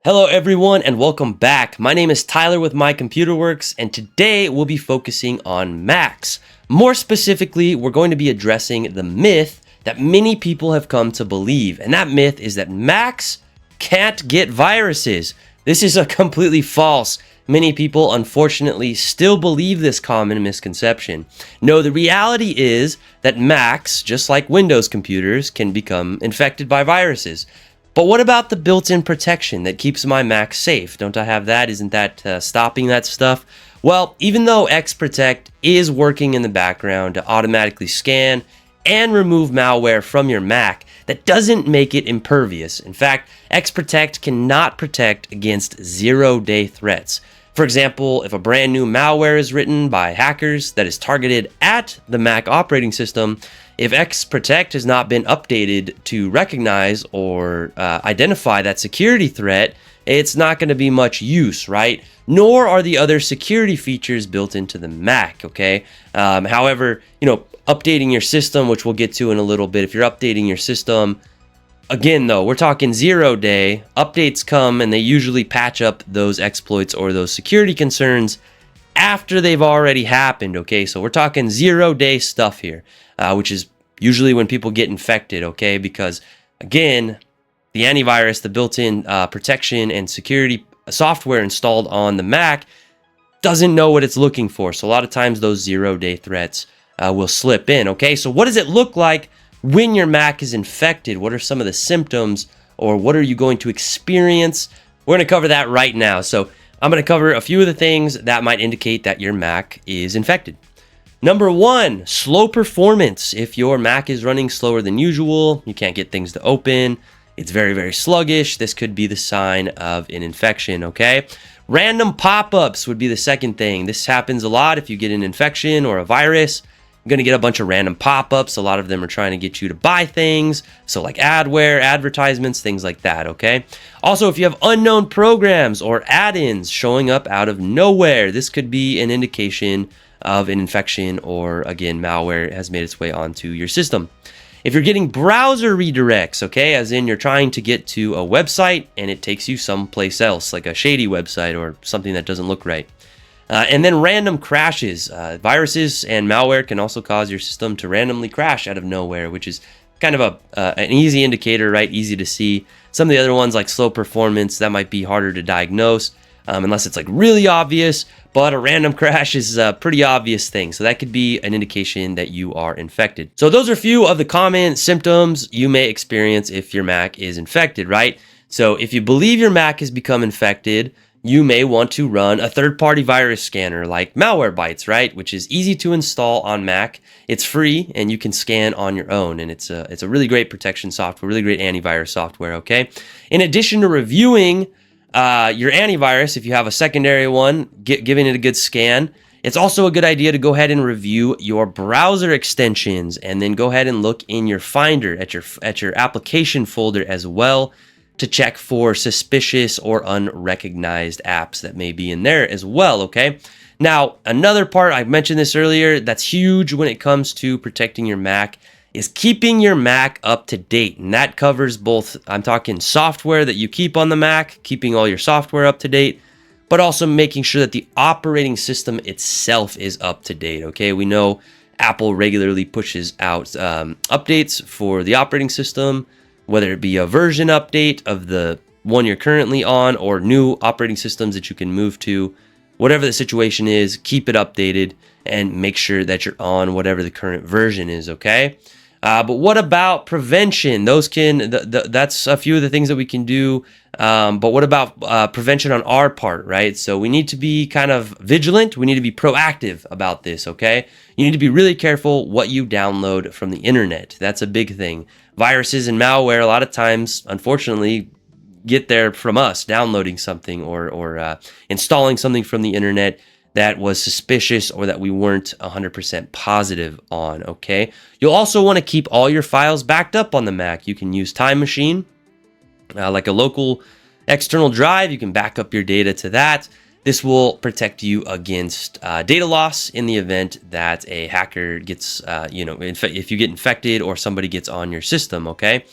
Hello everyone and welcome back. My name is Tyler with MyComputerWorks and today we'll be focusing on Macs. More specifically, we're going to be addressing the myth that many people have come to believe, and that myth is that Macs can't get viruses. This is a completely false. Many people unfortunately still believe this common misconception. No, the reality is that Macs, just like Windows computers, can become infected by viruses. But what about the built-in protection that keeps my Mac safe? Don't I have that? Isn't that stopping that stuff? Well, even though XProtect is working in the background to automatically scan and remove malware from your Mac, that doesn't make it impervious. In fact, XProtect cannot protect against zero-day threats. For example, if a brand new malware is written by hackers that is targeted at the Mac operating system, if XProtect has not been updated to recognize or identify that security threat, it's not going to be much use, right? Nor are the other security features built into the Mac, okay? However, updating your system, which we'll get to in a little bit, if you're updating your system, again, though, we're talking 0-day. Updates come and they usually patch up those exploits or those security concerns after they've already happened, okay? So we're talking 0-day stuff here, which is usually when people get infected, okay? Because, again, the antivirus, the built-in protection and security software installed on the Mac doesn't know what it's looking for. So a lot of times those 0-day threats will slip in, okay? So what does it look like when your Mac is infected? What are some of the symptoms, or what are you going to experience? We're going to cover that right now. So I'm going to cover a few of the things that might indicate that your Mac is infected. Number one, slow performance. If your Mac is running slower than usual, you can't get things to open, it's very, very sluggish, this could be the sign of an infection, okay? Random pop-ups would be the second thing. This happens a lot if you get an infection or a virus. You're going to get a bunch of random pop-ups. A lot of them are trying to get you to buy things. So like adware, advertisements, things like that, okay? Also, if you have unknown programs or add-ins showing up out of nowhere, this could be an indication of an infection or, again, malware has made its way onto your system. If you're getting browser redirects, okay, as in you're trying to get to a website and it takes you someplace else, like a shady website or something that doesn't look right. And then random crashes. Viruses and malware can also cause your system to randomly crash out of nowhere, which is kind of an easy indicator, right? Easy to see. Some of the other ones like slow performance, that might be harder to diagnose unless it's like really obvious, but a random crash is a pretty obvious thing. So that could be an indication that you are infected. So those are a few of the common symptoms you may experience if your Mac is infected, right? So if you believe your Mac has become infected, you may want to run a third-party virus scanner like Malwarebytes, right? Which is easy to install on Mac. It's free and you can scan on your own, and it's a really great protection software, really great antivirus software, okay? In addition to reviewing your antivirus, if you have a secondary one, giving it a good scan, it's also a good idea to go ahead and review your browser extensions and then go ahead and look in your Finder at your application folder as well, to check for suspicious or unrecognized apps that may be in there as well, okay? Now, another part, I mentioned this earlier, that's huge when it comes to protecting your Mac is keeping your Mac up to date. And that covers both, I'm talking software that you keep on the Mac, keeping all your software up to date, but also making sure that the operating system itself is up to date, okay? We know Apple regularly pushes out updates for the operating system, whether it be a version update of the one you're currently on or new operating systems that you can move to. Whatever the situation is, keep it updated and make sure that you're on whatever the current version is, okay? But what about prevention? Those that's a few of the things that we can do. But what about prevention on our part, right? So we need to be kind of vigilant. We need to be proactive about this, okay? You need to be really careful what you download from the internet. That's a big thing. Viruses and malware, a lot of times, unfortunately, get there from us downloading something or installing something from the internet that was suspicious or that we weren't 100% positive on, okay? You'll also want to keep all your files backed up on the Mac. You can use Time Machine, like a local external drive. You can back up your data to that. This will protect you against data loss in the event that a hacker gets, if you get infected or somebody gets on your system, okay?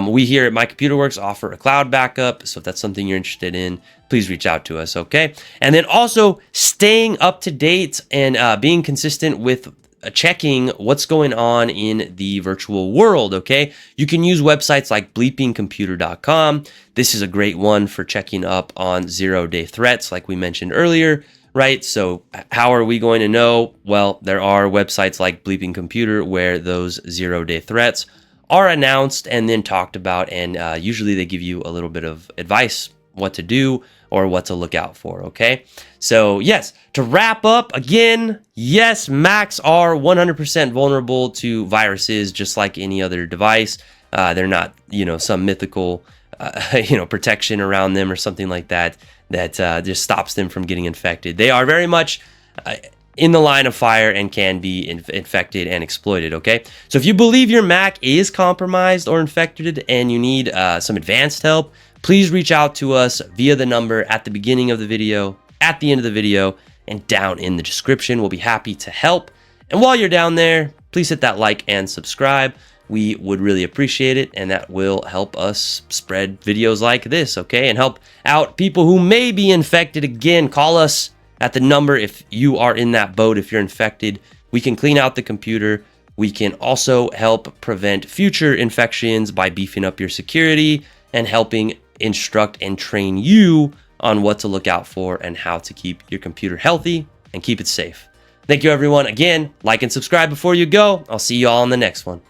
We here at My Computer Works offer a cloud backup, so if that's something you're interested in, please reach out to us, okay? And then also staying up to date and being consistent with checking what's going on in the virtual world, okay? You can use websites like bleepingcomputer.com. This is a great one for checking up on zero-day threats, like we mentioned earlier, right? So how are we going to know? Well, there are websites like Bleeping Computer where those zero-day threats are announced and then talked about, and usually they give you a little bit of advice what to do or what to look out for, okay? So yes, to wrap up, again, yes, Macs are 100% vulnerable to viruses just like any other device. They're not, some mythical, protection around them or something like that just stops them from getting infected. They are very much in the line of fire and can be infected and exploited, okay? So if you believe your Mac is compromised or infected and you need some advanced help, please reach out to us via the number at the beginning of the video, at the end of the video, and down in the description. We'll be happy to help. And while you're down there, please hit that like and subscribe. We would really appreciate it, and that will help us spread videos like this, okay? And help out people who may be infected. Again, call us at the number if you are in that boat, if you're infected. We can clean out the computer. We can also help prevent future infections by beefing up your security and helping instruct and train you on what to look out for and how to keep your computer healthy and keep it safe. Thank you, everyone. Again, like and subscribe before you go. I'll see you all in the next one.